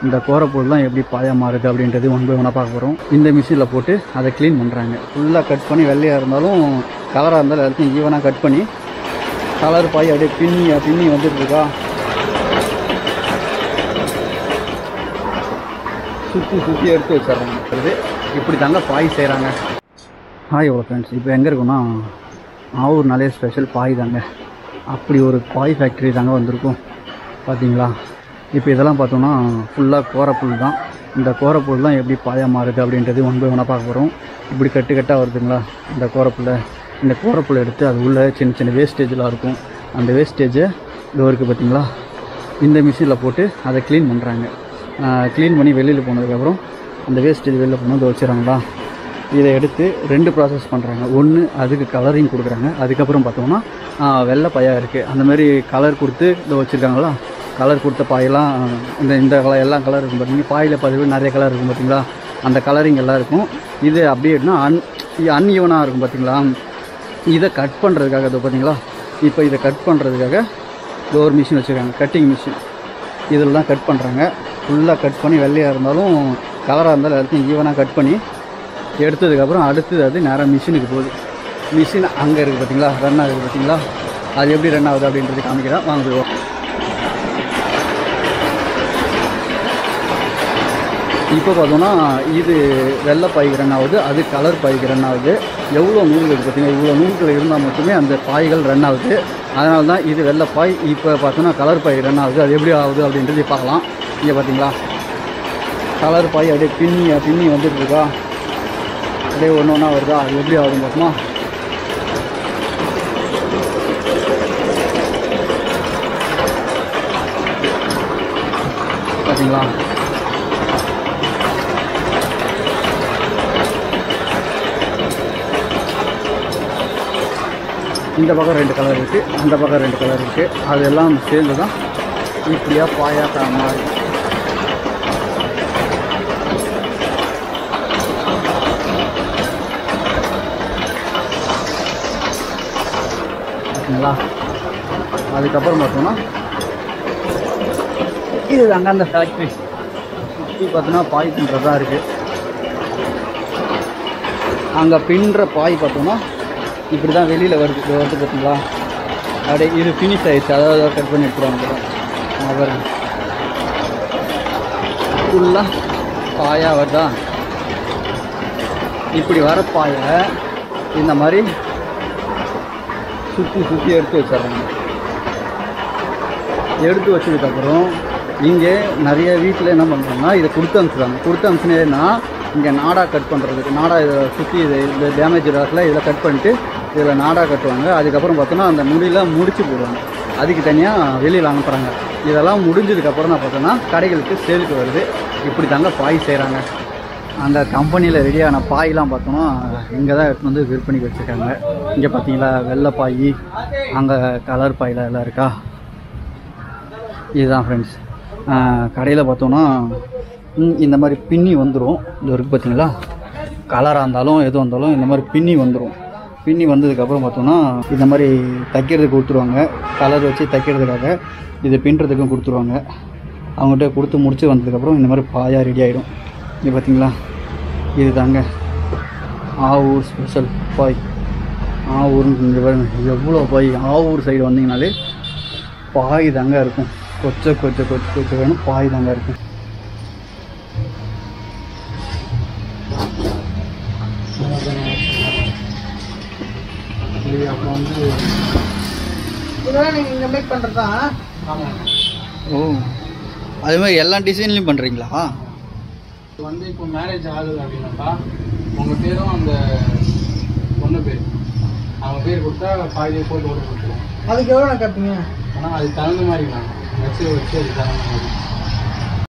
இந்த கோரப்பொருள்லாம் எப்படி பாயாக மாறுது அப்படின்றது ஒன் பை ஒன்னாக பார்க்க போகிறோம். இந்த மிஷினில் போட்டு அதை க்ளீன் பண்ணுறாங்க. ஃபுல்லாக கட் பண்ணி வெள்ளையாக இருந்தாலும் கலராக இருந்தாலும் எல்லாத்தையும் ஈவனாக கட் பண்ணி கலர் பாய் அப்படியே பின்னி வந்துட்டு இருக்கா. சுற்றி எடுத்து வச்சிட்றாங்க. இப்படி தாங்க பாய் செய்கிறாங்க. ஹாய் எவ்வளோ ஃப்ரெண்ட்ஸ், இப்போ எங்கே இருக்குன்னா ஆவூர்னாலே ஸ்பெஷல் பாய் தாங்க. அப்படி ஒரு பாய் ஃபேக்ட்ரி தாங்க வந்திருக்கும் பார்த்தீங்களா. இப்போ இதெல்லாம் பார்த்தோன்னா ஃபுல்லாக கோரப்புல் தான். இந்த கோரப்புல்லாம் எப்படி பாயாக மாறுது அப்படின்றது ஒன் பை ஒன்னாக பார்க்க போகிறோம். இப்படி கட்டாக வருதுங்களா இந்த கோரப்புல்லை. இந்த கோரப்புல் எடுத்து அது உள்ள சின்ன சின்ன வேஸ்டேஜெலாம் இருக்கும். அந்த வேஸ்டேஜை இது இருக்குது பார்த்தீங்களா, இந்த மிஷினில் போட்டு அதை க்ளீன் பண்ணுறாங்க. க்ளீன் பண்ணி வெளியில் போனதுக்கப்புறம் அந்த வேஸ்டேஜ் வெளியில் போனது வச்சுறாங்களா. இதை எடுத்து 2 ப்ராசஸ் பண்ணுறாங்க. ஒன்று அதுக்கு கலரிங் கொடுக்குறாங்க. அதுக்கப்புறம் பார்த்தோம்னா வெள்ளை பாயாக இருக்குது. அந்தமாதிரி கலர் கொடுத்து இதை வச்சுருக்காங்களா. கலர் கொடுத்த பாயெல்லாம் இந்த கலர் எல்லாம் கலர் இருக்கும் பார்த்தீங்கன்னா. பாயில் பதிவு நிறைய கலர் இருக்கும் பார்த்தீங்களா. அந்த கலரிங் எல்லாம் இருக்கும். இது அப்படின்னா அன்ஈவனாக இருக்கும் பார்த்தீங்களா. இதை கட் பண்ணுறதுக்காக இது பார்த்தீங்களா. இப்போ இதை கட் பண்ணுறதுக்காக ஒரு மிஷின் வச்சுருக்காங்க, கட்டிங் மிஷின். இதில் தான் கட் பண்ணுறாங்க. ஃபுல்லாக கட் பண்ணி வெள்ளையாக இருந்தாலும் கலராக இருந்தாலும் எல்லாத்தையும் ஈவனாக கட் பண்ணி எடுத்ததுக்கப்புறம் அடுத்தது அது நேராக மிஷினுக்கு போகுது. மிஷின் அங்கே இருக்குது பார்த்தீங்களா, ரன் ஆகுது பார்த்தீங்களா. அது எப்படி ரன் ஆகுது அப்படின்றது காமிக்கிறேன், வாங்க போய்வோம். இப்போ பார்த்தோன்னா இது வெள்ளை பாய்க்கு ரன் ஆகுது, அது கலர் பாய்க்கு ரன் ஆகுது. எவ்வளோ நூல்கள் இருக்குது பார்த்தீங்கன்னா, இவ்வளோ நூல்கள் இருந்தால் மட்டுமே அந்த பாய்கள் ரன் ஆகுது. அதனால தான் இது வெள்ளை பாய். இப்போ பார்த்தோன்னா கலர் பாய் ரன் ஆகுது. அது எப்படி ஆகுது அப்படின்றது பார்க்கலாம். இங்கே பார்த்தீங்களா, கலர் பாய் அப்படியே பின்னி வந்துட்டு இருக்கா. அப்படியே ஒன்று ஒன்றா வருதா. அது எப்படி ஆகுதுன்னு பார்ப்போமா. பார்த்தீங்களா, இந்த பக்கம் 2 கலர் இருக்குது, அந்த பக்கம் 2 கலர் இருக்குது. அதெல்லாம் சேர்ந்து தான் இப்படியா பாயாக்கா மாதிரி. ஓகேங்களா. அதுக்கப்புறம் பார்த்தோம்னா இது அங்கே அந்த ஃபேக்ட்ரி சுற்றி பார்த்தோன்னா பாய் பின்னுறதா இருக்குது. அங்கே பின்னுற பாய் பார்த்தோன்னா இப்படி தான் வெளியில் வருது பார்த்தீங்களா. அப்படியே இது ஃபினிஷ் ஆகிடுச்சு. அதாவது கட் பண்ணி எடுத்துருவாங்க. அவர் ஃபுல்லாக பாயாக வருதா. இப்படி வர பாயை இந்த மாதிரி சுற்றி எடுத்து வச்சிட்றாங்க. எடுத்து வச்சதுக்கப்புறம் இங்கே நிறைய வீட்டில் என்ன பண்ணுறாங்கன்னா இதை கொடுத்து அனுப்பிச்சுறாங்க. கொடுத்து அனுப்பிச்சுனேன்னா இங்கே நாடா கட் பண்ணுறதுக்கு, நாடா இதை சுற்றி இந்த டேமேஜ் ராக்கில் இதில் கட் பண்ணிட்டு இதில் நாடா கட்டுவாங்க. அதுக்கப்புறம் பார்த்தோன்னா அந்த முடியெலாம் முடிச்சு போடுவாங்க. அதுக்கு தனியாக வெளியில் அனுப்புகிறாங்க. இதெல்லாம் முடிஞ்சதுக்கப்புறம் தான் பார்த்தோன்னா கடைகளுக்கு சேலுக்கு வருது. இப்படி தாங்க பாய் செய்கிறாங்க. அந்த கம்பெனியில் ரெடியான பாயெலாம் பார்த்தோன்னா இங்கே தான் எடுத்து வந்து விற்பனைக்கு வச்சுருக்காங்க. இங்கே பார்த்தீங்களா வெள்ளை பாய், அங்கே கலர் பாயில் எல்லாம் இருக்கா. இதுதான் ஃப்ரெண்ட்ஸ். கடையில் பார்த்தோன்னா இந்த மாதிரி பின்னி வந்துடும். இது இருக்குது பார்த்தீங்களா. கலராக இருந்தாலும் எது வந்தாலும் இந்த மாதிரி பின்னி வந்துடும். பின்னி வந்ததுக்கப்புறம் பார்த்தோன்னா இந்த மாதிரி தைக்கிறதுக்கு கொடுத்துருவாங்க. கலர் வச்சு தைக்கிறதுக்காக இது பின்னுறதுக்கும் கொடுத்துருவாங்க. அவங்ககிட்ட கொடுத்து முடிச்சு வந்ததுக்கப்புறம் இந்த மாதிரி பாயாக ரெடி ஆகிடும். இது பார்த்தீங்களா, இது தாங்க ஆவூர் ஸ்பெஷல் பாய். ஆவூர்னு எவ்வளோ பாய். ஆவூர் சைடு வந்தீங்கனாலே பாய் தாங்க இருக்கும். கொச்சை வேணும், பாய் தாங்க இருக்கும். அப்புறம் வந்து இதெல்லாம் நீங்கள் இங்கே மேக் பண்ணுறது தான். ஆமாம். ஓ, அது மாதிரி எல்லா டிசைன்லையும் பண்ணுறீங்களா? வந்து இப்போ மேரேஜ் ஆகுது அப்படின்னாக்கா உங்கள் பேரும் அந்த பொண்ணு பேர், அவங்க பேர் கொடுத்தா பாதி போட்டு கொடுத்துருவோம். அதுக்கு எவ்வளோ கேட்பீங்க? ஆனால் அதுக்கு தகுந்த மாதிரி தான் வச்சு அது தகுந்த மாதிரி.